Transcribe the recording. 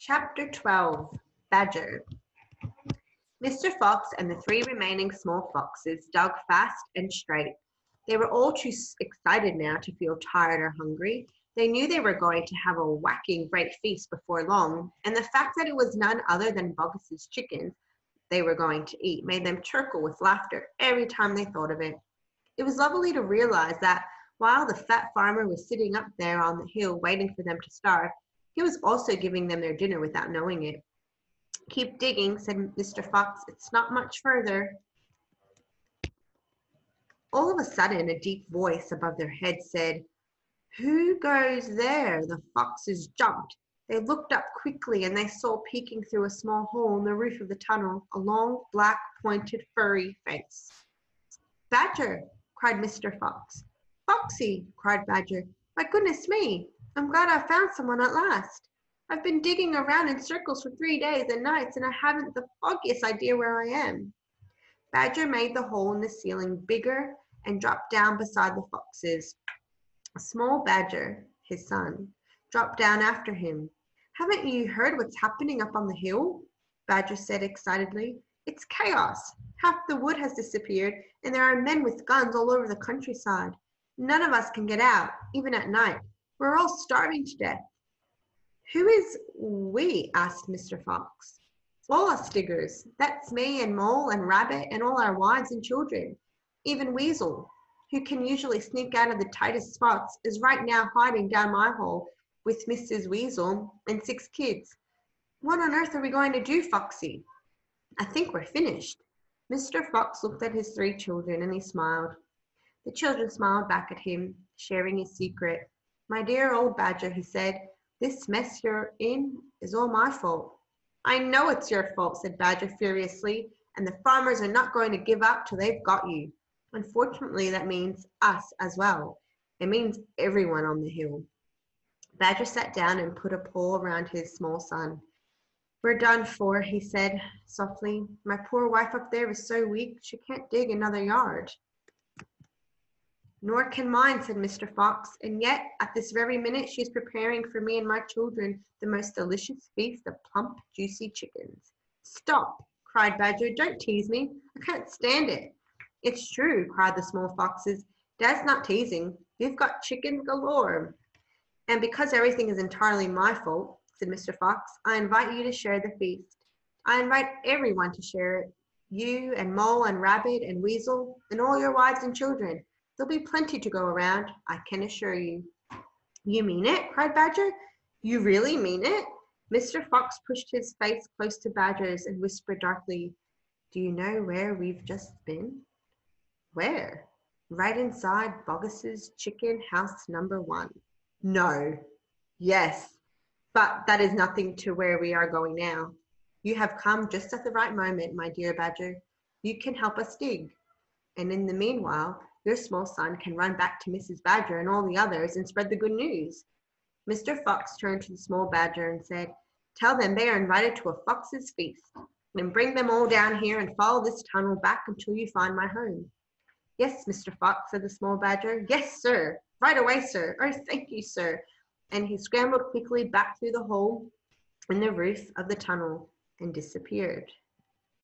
Chapter 12. Badger. Mr. Fox and the three remaining small foxes dug fast and straight. They were all too excited now to feel tired or hungry. They knew they were going to have a whacking great feast before long, and the fact that it was none other than Boggis's chickens they were going to eat made them chuckle with laughter every time they thought of it. It was lovely to realize that while the fat farmer was sitting up there on the hill waiting for them to starve, he was also giving them their dinner without knowing it. "Keep digging," said Mr. Fox. "It's not much further." All of a sudden, a deep voice above their heads said, "Who goes there?" The foxes jumped. They looked up quickly and they saw peeking through a small hole in the roof of the tunnel a long, black, pointed, furry face. "Badger!" cried Mr. Fox. "Foxy!" cried Badger. "My goodness me! I'm glad I found someone at last. I've been digging around in circles for 3 days and nights, and I haven't the foggiest idea where I am." Badger made the hole in the ceiling bigger and dropped down beside the foxes. Small Badger, his son, dropped down after him. "Haven't you heard what's happening up on the hill?" Badger said excitedly. "It's chaos. Half the wood has disappeared, and there are men with guns all over the countryside. None of us can get out, even at night. We're all starving to death." "Who is we?" asked Mr. Fox. "Wallace diggers. That's me and Mole and Rabbit and all our wives and children. Even Weasel, who can usually sneak out of the tightest spots, is right now hiding down my hole with Mrs. Weasel and 6 kids. What on earth are we going to do, Foxy?" "I think we're finished." Mr. Fox looked at his 3 children and he smiled. The children smiled back at him, sharing his secret. "My dear old Badger," he said, "this mess you're in is all my fault." "I know it's your fault," said Badger furiously, "and the farmers are not going to give up till they've got you. Unfortunately, that means us as well. It means everyone on the hill." Badger sat down and put a paw around his small son. "We're done for," he said softly. "My poor wife up there is so weak she can't dig another yard." "Nor can mine," said Mr. Fox, "and yet at this very minute she is preparing for me and my children the most delicious feast of plump, juicy chickens." "Stop!" cried Badger. "Don't tease me. I can't stand it." "It's true," cried the small foxes. "Dad's not teasing. We've got chickens galore." "And because everything is entirely my fault," said Mr. Fox, "I invite you to share the feast. I invite everyone to share it. You and Mole and Rabbit and Weasel and all your wives and children. There'll be plenty to go around, I can assure you." "You mean it?" cried Badger. "You really mean it?" Mr. Fox pushed his face close to Badger's and whispered darkly, "Do you know where we've just been?" "Where?" "Right inside Boggis's chicken house number 1. "No." "Yes. But that is nothing to where we are going now. You have come just at the right moment, my dear Badger. You can help us dig. And in the meanwhile, your small son can run back to Mrs. Badger and all the others and spread the good news." Mr. Fox turned to the small Badger and said, "Tell them they are invited to a fox's feast. And bring them all down here and follow this tunnel back until you find my home." "Yes, Mr. Fox," said the small Badger. "Yes, sir. Right away, sir. Oh, thank you, sir." And he scrambled quickly back through the hole in the roof of the tunnel and disappeared.